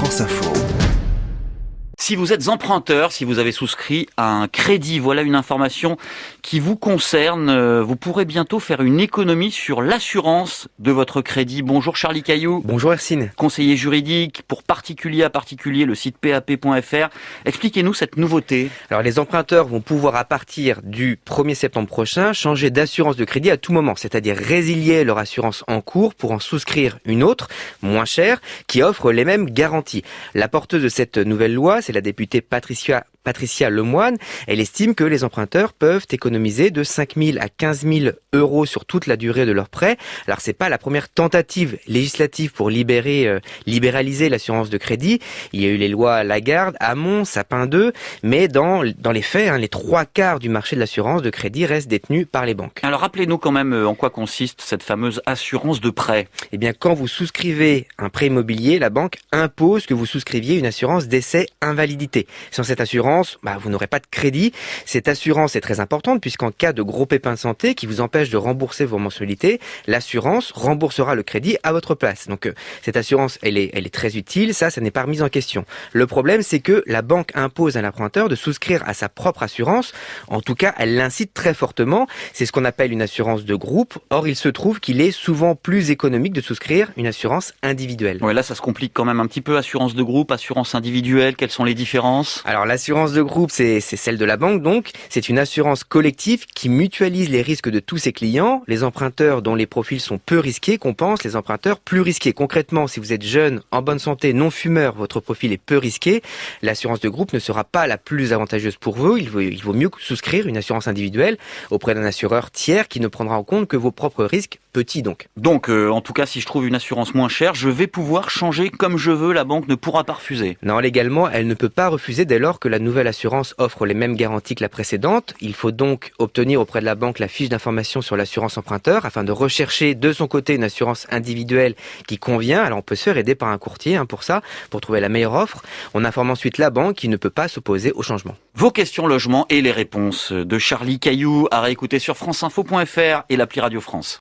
France Info. Si vous êtes emprunteur, si vous avez souscrit à un crédit, voilà une information qui vous concerne. Vous pourrez bientôt faire une économie sur l'assurance de votre crédit. Bonjour Charlie Cailloux. Bonjour Hercine. Conseiller juridique pour particulier à particulier, le site pap.fr. Expliquez-nous cette nouveauté. Alors les emprunteurs vont pouvoir à partir du 1er septembre prochain changer d'assurance de crédit à tout moment, c'est-à-dire résilier leur assurance en cours pour en souscrire une autre, moins chère, qui offre les mêmes garanties. La porteuse de cette nouvelle loi, c'est la députée Patricia Lemoine. Elle estime que les emprunteurs peuvent économiser de 5 000 à 15 000 euros sur toute la durée de leur prêt. Alors c'est pas la première tentative législative pour libéraliser l'assurance de crédit. Il y a eu les lois Lagarde, Hamon, Sapin 2, mais dans les faits, les 3/4 du marché de l'assurance de crédit restent détenus par les banques. Alors rappelez-nous quand même en quoi consiste cette fameuse assurance de prêt. Eh bien, quand vous souscrivez un prêt immobilier, la banque impose que vous souscriviez une assurance décès invalidité. Sans cette assurance, vous n'aurez pas de crédit. Cette assurance est très importante puisqu'en cas de gros pépins de santé qui vous empêche de rembourser vos mensualités, l'assurance remboursera le crédit à votre place. Donc cette assurance, elle est très utile, ça n'est pas remis en question. Le problème, c'est que la banque impose à l'emprunteur de souscrire à sa propre assurance. En tout cas, elle l'incite très fortement. C'est ce qu'on appelle une assurance de groupe. Or, il se trouve qu'il est souvent plus économique de souscrire une assurance individuelle. Ouais, là, ça se complique quand même un petit peu. Assurance de groupe, assurance individuelle, quelles sont les différences ? Alors, l'assurance de groupe, c'est celle de la banque, donc. C'est une assurance collective qui mutualise les risques de tous ses clients. Les emprunteurs dont les profils sont peu risqués compensent les emprunteurs plus risqués. Concrètement, si vous êtes jeune, en bonne santé, non fumeur, votre profil est peu risqué. L'assurance de groupe ne sera pas la plus avantageuse pour vous. Il vaut mieux souscrire une assurance individuelle auprès d'un assureur tiers qui ne prendra en compte que vos propres risques, petits donc. Donc, en tout cas, si je trouve une assurance moins chère, je vais pouvoir changer comme je veux. La banque ne pourra pas refuser. Non, légalement, elle ne peut pas refuser dès lors que la nouvelle assurance offre les mêmes garanties que la précédente. Il faut donc obtenir auprès de la banque la fiche d'information sur l'assurance emprunteur afin de rechercher de son côté une assurance individuelle qui convient. Alors on peut se faire aider par un courtier pour trouver la meilleure offre. On informe ensuite la banque qui ne peut pas s'opposer au changement. Vos questions logement et les réponses de Charlie Cailloux à réécouter sur franceinfo.fr et l'appli Radio France.